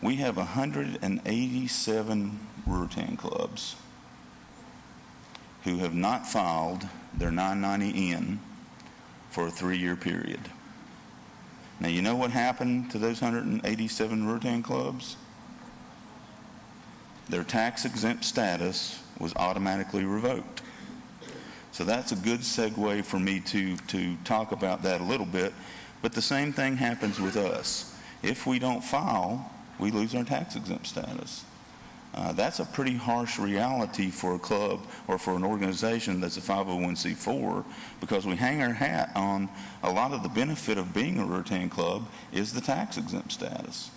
We have 187 Ruritan Clubs who have not filed their 990N for a 3-year period. Now, you know what happened to those 187 Ruritan Clubs? Their tax-exempt status was automatically revoked. So that's a good segue for me to talk about that a little bit. But the same thing happens with us. If we don't file, we lose our tax-exempt status. That's a pretty harsh reality for a club or for an organization that's a 501c4, because we hang our hat on a lot of the benefit of being a Ruritan Club is the tax-exempt status.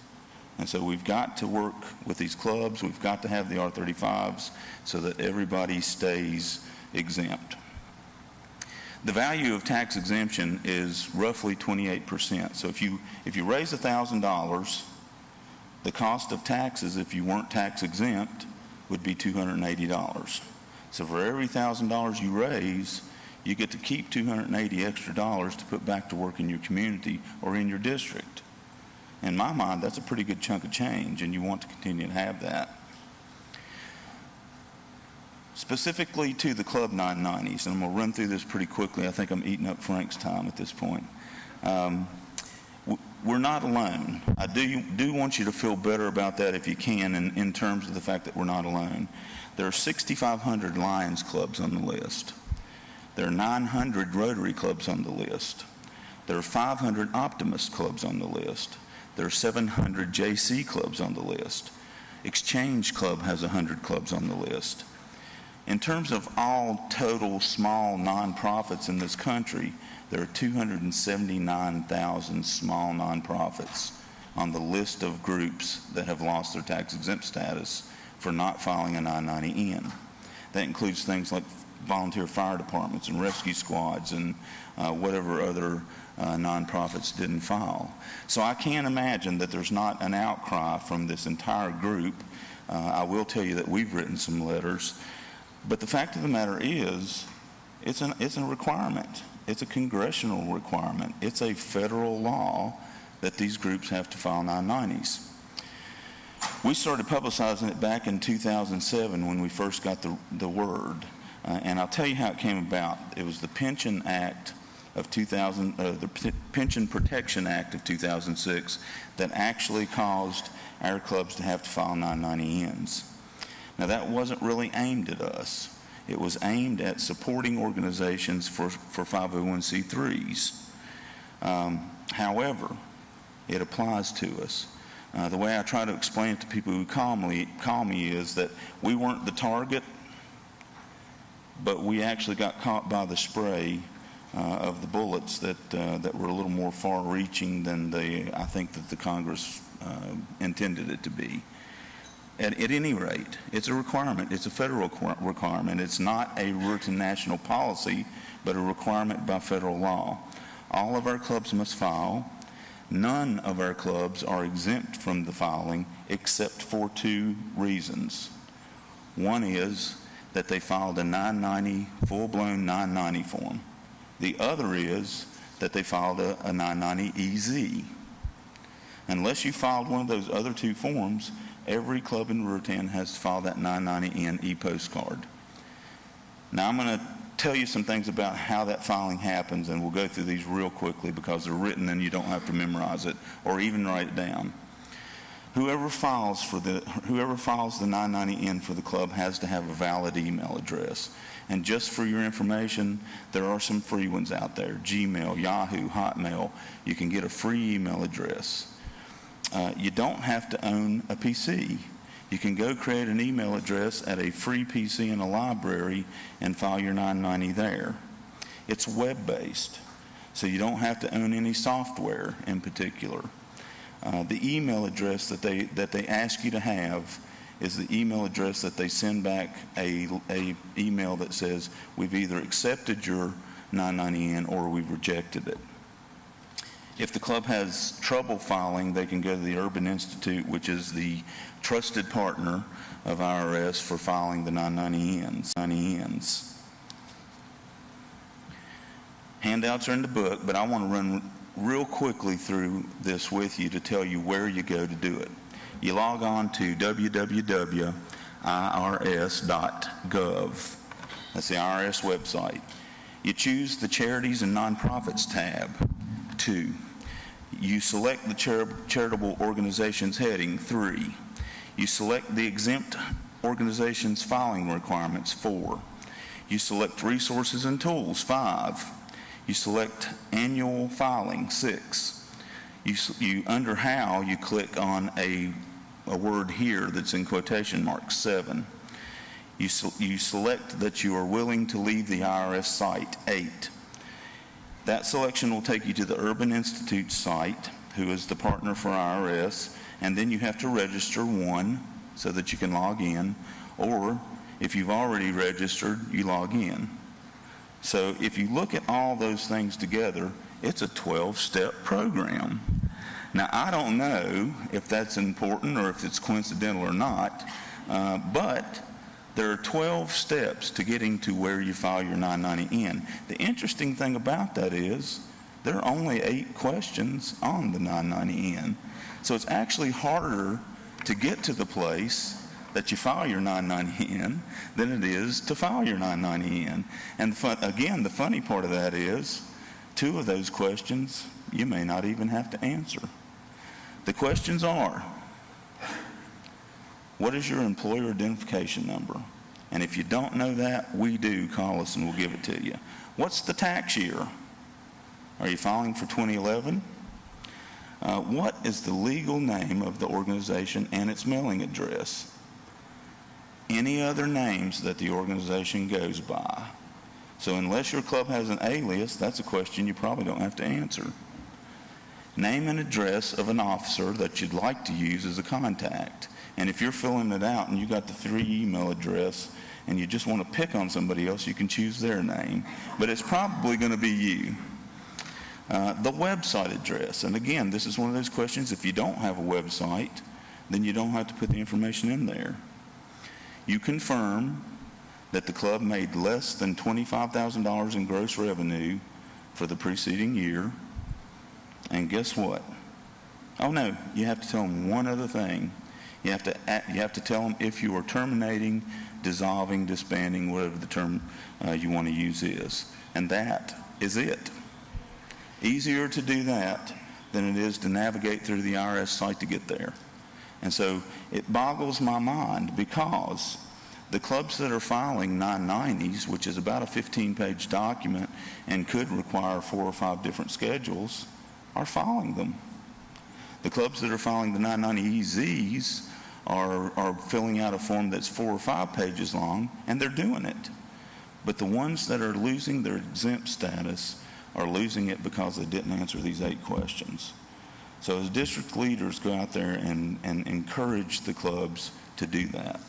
And so we've got to work with these clubs. We've got to have the R35s so that everybody stays exempt. The value of tax exemption is roughly 28%. So if you raise $1,000, the cost of taxes, if you weren't tax exempt, would be $280. So for every $1,000 you raise, you get to keep $280 extra to put back to work in your community or in your district. In my mind, that's a pretty good chunk of change, and you want to continue to have that. Specifically to the Club 990s, and I'm going to run through this pretty quickly. I think I'm eating up Frank's time at this point. We're not alone. I do want you to feel better about that if you can, in terms of the fact that we're not alone. There are 6,500 Lions clubs on the list. There are 900 Rotary clubs on the list. There are 500 Optimist clubs on the list. There are 700 JC clubs on the list. Exchange Club has 100 clubs on the list. In terms of all total small nonprofits in this country, there are 279,000 small nonprofits on the list of groups that have lost their tax-exempt status for not filing a 990N. That includes things like volunteer fire departments and rescue squads and whatever other nonprofits didn't file. So I can't imagine that there's not an outcry from this entire group. I will tell you that we've written some letters. But the fact of the matter is, it's a requirement. It's a congressional requirement. It's a federal law that these groups have to file 990s. We started publicizing it back in 2007 when we first got the word. And I'll tell you how it came about. It was the Pension Act of the Pension Protection Act of 2006 that actually caused our clubs to have to file 990Ns. Now, that wasn't really aimed at us. It was aimed at supporting organizations for 501c3s. However, it applies to us. The way I try to explain it to people who call me is that we weren't the target, but we actually got caught by the spray of the bullets that were a little more far-reaching than I think that the Congress intended it to be. At any rate, it's a requirement. It's a federal requirement. It's not a Ruritan national policy, but a requirement by federal law. All of our clubs must file. None of our clubs are exempt from the filing except for 2 reasons. One is that they filed a 990, full-blown 990 form. The other is that they filed a 990EZ. Unless you filed one of those other 2 forms, every club in Ruritan has to file that 990N e-postcard. Now, I'm going to tell you some things about how that filing happens, and we'll go through these real quickly because they're written and you don't have to memorize it or even write it down. Whoever files the 990N for the club has to have a valid email address. And just for your information, there are some free ones out there: Gmail, Yahoo, Hotmail. You can get a free email address. You don't have to own a PC. You can go create an email address at a free PC in a library and file your 990 there. It's web-based, so you don't have to own any software in particular. The email address that they ask you to have is the email address that they send back a email that says, we've either accepted your 990N or we've rejected it. If the club has trouble filing, they can go to the Urban Institute, which is the trusted partner of IRS for filing the 990Ns. Handouts are in the book, but I want to run real quickly through this with you to tell you where you go to do it. you log on to www.irs.gov. That's the IRS website. You choose the Charities and Nonprofits tab. 2. You select the charitable organizations heading. 3. You select the exempt organizations filing requirements. 4. You select resources and tools. 5. You select annual filing. 6. You under how, you click on a word here that's in quotation marks. 7. You select that you are willing to leave the IRS site. 8. That selection will take you to the Urban Institute site, who is the partner for IRS, and then you have to register 1 so that you can log in, or if you've already registered, you log in. So if you look at all those things together, it's a 12-step program. Now, I don't know if that's important or if it's coincidental or not, but there are 12 steps to getting to where you file your 990N. The interesting thing about that is there are only 8 questions on the 990N. So it's actually harder to get to the place that you file your 990N than it is to file your 990N. And again, the funny part of that is 2 of those questions you may not even have to answer. The questions are, what is your employer identification number? And if you don't know that, we do. Call us and we'll give it to you. What's the tax year? Are you filing for 2011? What is the legal name of the organization and its mailing address? Any other names that the organization goes by? So unless your club has an alias, that's a question you probably don't have to answer. Name and address of an officer that you'd like to use as a contact. And if you're filling it out and you got the 3 email address and you just want to pick on somebody else, you can choose their name. But it's probably going to be you. The website address. And again, this is one of those questions, if you don't have a website, then you don't have to put the information in there. You confirm that the club made less than $25,000 in gross revenue for the preceding year. And guess what? Oh no, you have to tell them one other thing. You have to tell them if you are terminating, dissolving, disbanding, whatever the term you want to use is. And that is it. Easier to do that than it is to navigate through the IRS site to get there. And so it boggles my mind because the clubs that are filing 990s, which is about a 15-page document and could require 4 or 5 different schedules, are filing them. The clubs that are filing the 990EZs are filling out a form that's 4 or 5 pages long, and they're doing it. But the ones that are losing their exempt status are losing it because they didn't answer these 8 questions. So as district leaders, go out there and encourage the clubs to do that.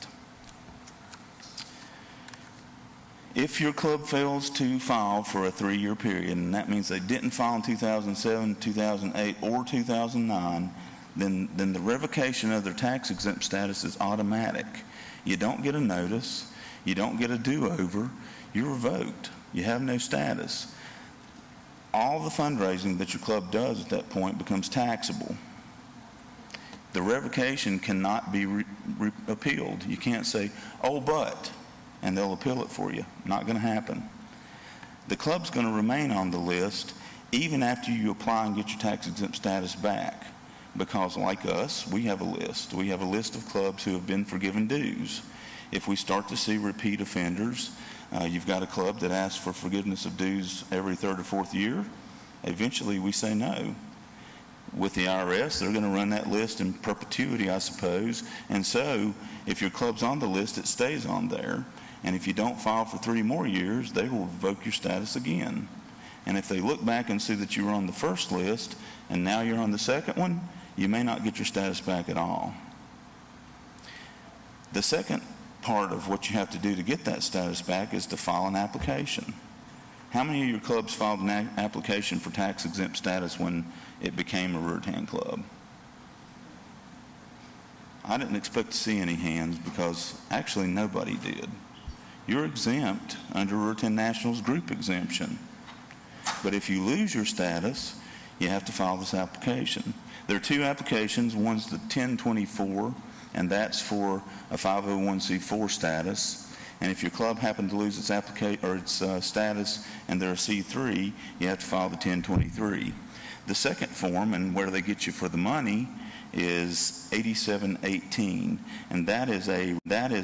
If your club fails to file for a 3-year period, and that means they didn't file in 2007, 2008, or 2009, then the revocation of their tax-exempt status is automatic. You don't get a notice. You don't get a do-over. You're revoked. You have no status. All the fundraising that your club does at that point becomes taxable. The revocation cannot be appealed. You can't say, oh, but, and they'll appeal it for you. Not going to happen. The club's going to remain on the list even after you apply and get your tax-exempt status back, because like us, we have a list. We have a list of clubs who have been forgiven dues. If we start to see repeat offenders, you've got a club that asks for forgiveness of dues every 3rd or 4th year, eventually we say no. With the IRS, they're going to run that list in perpetuity, I suppose, and so if your club's on the list, it stays on there. And if you don't file for 3 more years, they will revoke your status again. And if they look back and see that you were on the first list and now you're on the second one, you may not get your status back at all. The second part of what you have to do to get that status back is to file an application. How many of your clubs filed an application for tax-exempt status when it became a Ruritan Club? I didn't expect to see any hands because actually nobody did. You're exempt under Ruritan National's group exemption. But if you lose your status, you have to file this application. There are two applications. One's the 1024, and that's for a 501c4 status. And if your club happened to lose its status and they're a C3, you have to file the 1023. The second form, and where they get you for the money, is 8718, and that is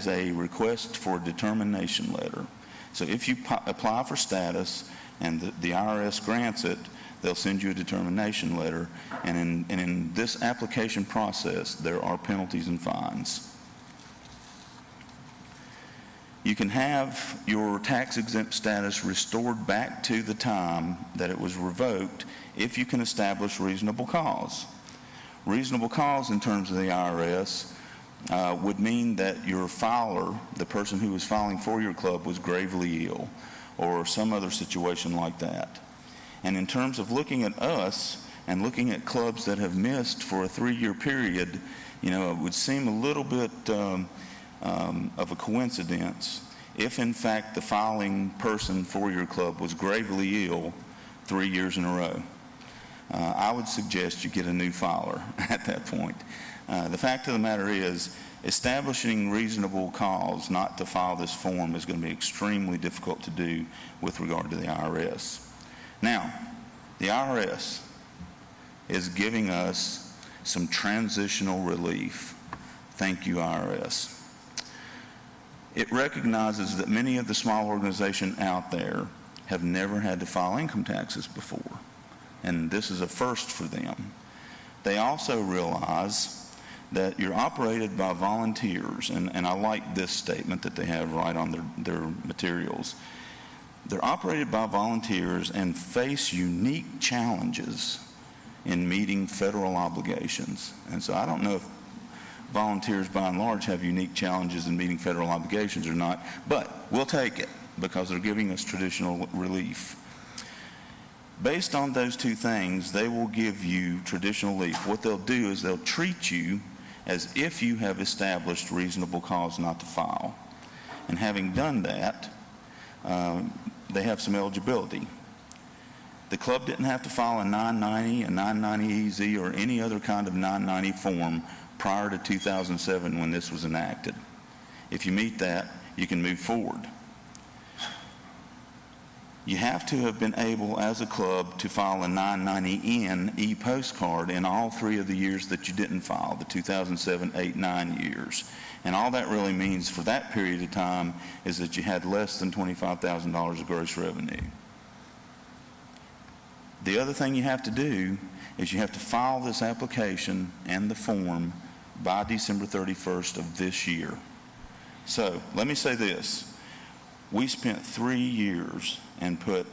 a request for a determination letter. So if you apply for status and the IRS grants it, they'll send you a determination letter, and in this application process, there are penalties and fines. You can have your tax-exempt status restored back to the time that it was revoked if you can establish reasonable cause. Reasonable cause in terms of the IRS would mean that your filer, the person who was filing for your club, was gravely ill or some other situation like that. And in terms of looking at us and looking at clubs that have missed for a 3-year period, you know, it would seem a little bit of a coincidence if in fact the filing person for your club was gravely ill 3 years in a row. I would suggest you get a new filer at that point. The fact of the matter is, establishing reasonable cause not to file this form is going to be extremely difficult to do with regard to the IRS. Now, the IRS is giving us some transitional relief. Thank you, IRS. It recognizes that many of the small organizations out there have never had to file income taxes before, and this is a first for them. They also realize that you're operated by volunteers, and I like this statement that they have right on their materials. They're operated by volunteers and face unique challenges in meeting federal obligations. And so I don't know if volunteers by and large have unique challenges in meeting federal obligations or not, but we'll take it because they're giving us traditional relief. Based on those two things, they will give you traditional relief. What they'll do is they'll treat you as if you have established reasonable cause not to file. And having done that, they have some eligibility. The club didn't have to file a 990, a 990EZ, or any other kind of 990 form prior to 2007 when this was enacted. If you meet that, you can move forward. You have to have been able, as a club, to file a 990N e-postcard in all 3 of the years that you didn't file, the 2007, 8, 9 years. And all that really means for that period of time is that you had less than $25,000 of gross revenue. The other thing you have to do is you have to file this application and the form by December 31st of this year. So let me say this. We spent 3 years and put,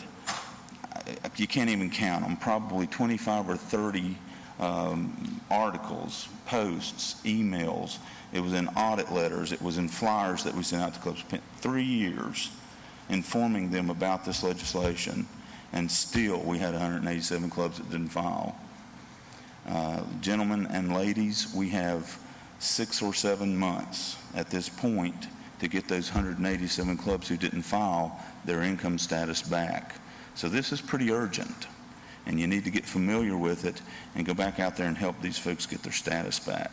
you can't even count them, probably 25 or 30 articles, posts, emails. It was in audit letters. It was in flyers that we sent out to clubs. Spent 3 years informing them about this legislation, and still we had 187 clubs that didn't file. Gentlemen and ladies, we have 6 or 7 months at this point to get those 187 clubs who didn't file their income status back. So this is pretty urgent, and you need to get familiar with it and go back out there and help these folks get their status back.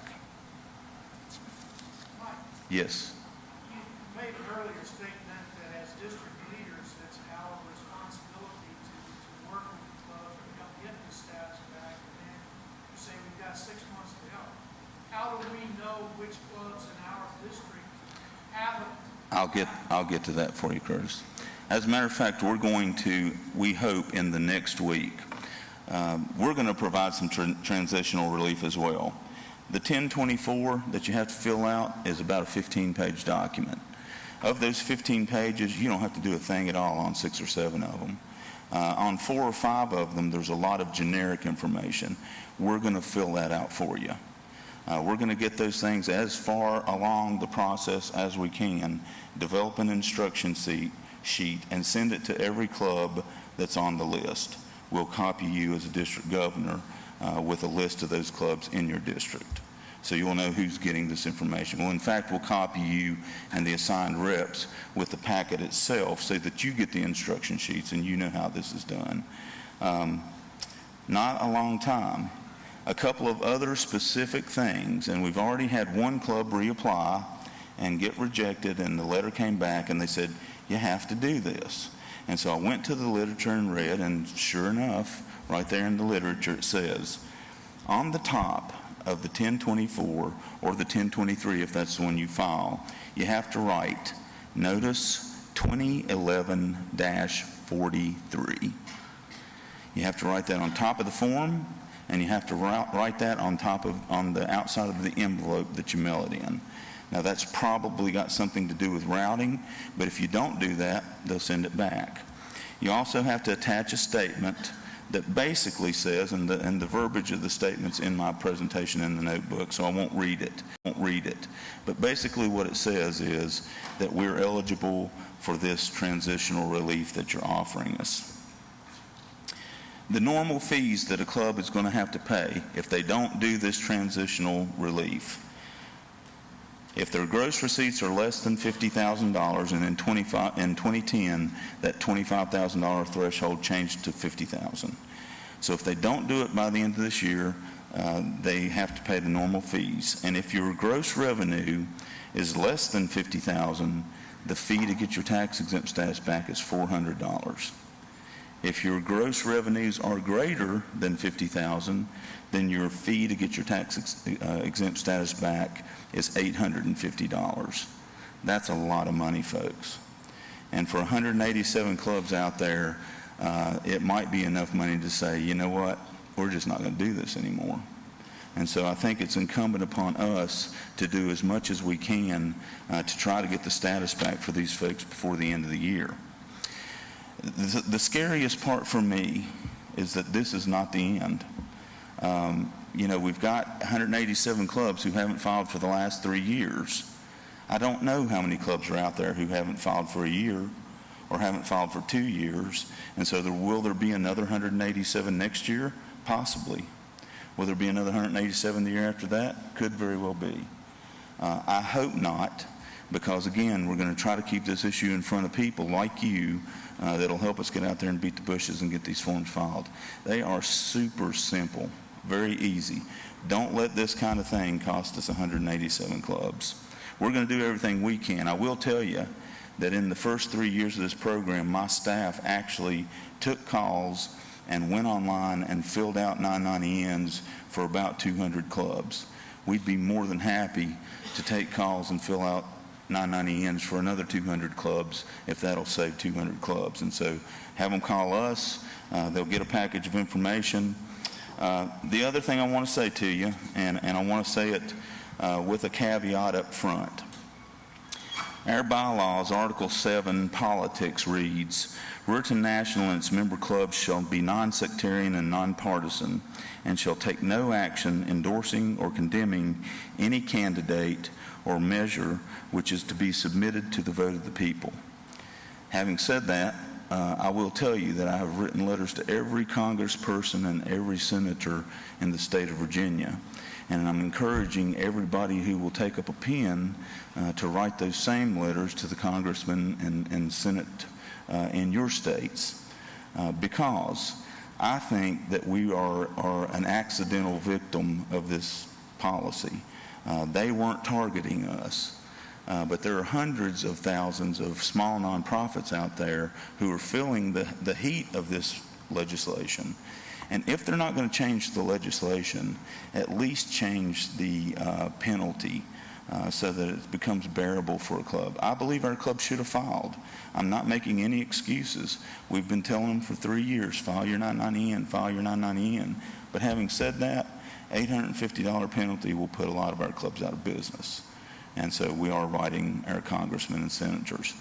Mike, yes? you made an earlier statement that as district leaders, it's our responsibility to work with the clubs and help get the status back, and then you say we've got 6 months to help. How do we know which clubs in our district haven't? I'll get to that for you, Curtis. As a matter of fact, we're going to, we hope, in the next week, we're going to provide some transitional relief as well. The 1024 that you have to fill out is about a 15-page document. Of those 15 pages, you don't have to do a thing at all on 6 or 7 of them. On 4 or 5 of them, there's a lot of generic information. We're going to fill that out for you. We're going to get those things as far along the process as we can, develop an instruction sheet, and send it to every club that's on the list. We'll copy you as a district governor with a list of those clubs in your district, so you will know who's getting this information. Well, in fact, we'll copy you and the assigned reps with the packet itself so that you get the instruction sheets and you know how this is done. not a long time. A couple of other specific things, and we've already had one club reapply and get rejected, and the letter came back and they said, you have to do this. And so I went to the literature and read, and sure enough, right there in the literature it says, on the top of the 1024 or the 1023, if that's the one you file, you have to write Notice 2011-43. You have to write that on top of the form, and you have to write that on the outside of the envelope that you mail it in. Now that's probably got something to do with routing, but if you don't do that, they'll send it back. You also have to attach a statement that basically says, and the verbiage of the statement's in my presentation in the notebook, so I won't read it. But basically what it says is that we're eligible for this transitional relief that you're offering us. The normal fees that a club is going to have to pay if they don't do this transitional relief, if their gross receipts are less than $50,000, and in 2010, that $25,000 threshold changed to $50,000. So if they don't do it by the end of this year, they have to pay the normal fees. And if your gross revenue is less than $50,000, the fee to get your tax-exempt status back is $400. If your gross revenues are greater than $50,000, then your fee to get your tax-exempt status back is $850. That's a lot of money, folks. And for 187 clubs out there, it might be enough money to say, you know what, we're just not going to do this anymore. And so I think it's incumbent upon us to do as much as we can to try to get the status back for these folks before the end of the year. The scariest part for me is that this is not the end. You know, we've got 187 clubs who haven't filed for the last 3 years. I don't know how many clubs are out there who haven't filed for a year or haven't filed for 2 years. And so will there be another 187 next year? Possibly. Will there be another 187 the year after that? Could very well be. I hope not, because again, we're going to try to keep this issue in front of people like you that'll help us get out there and beat the bushes and get these forms filed. They are super simple, very easy. Don't let this kind of thing cost us 187 clubs. We're going to do everything we can. I will tell you that in the first 3 years of this program, my staff actually took calls and went online and filled out 990Ns for about 200 clubs. We'd be more than happy to take calls and fill out 990Ns for another 200 clubs if that'll save 200 clubs. And so have them call us. They'll get a package of information. The other thing I want to say to you, and I want to say it with a caveat up front. Our bylaws, Article 7, Politics, reads, Ruritan National and its member clubs shall be non-sectarian and non-partisan, and shall take no action endorsing or condemning any candidate or measure which is to be submitted to the vote of the people. Having said that, I will tell you that I have written letters to every congressperson and every senator in the state of Virginia, and I'm encouraging everybody who will take up a pen to write those same letters to the congressmen and senate in your states, because I think that we are an accidental victim of this policy. They weren't targeting us. But there are hundreds of thousands of small nonprofits out there who are feeling the heat of this legislation. And if they're not going to change the legislation, at least change the penalty so that it becomes bearable for a club. I believe our club should have filed. I'm not making any excuses. We've been telling them for 3 years, file your 990N, file your 990N. But having said that, $850 penalty will put a lot of our clubs out of business. And so we are writing our congressmen and senators.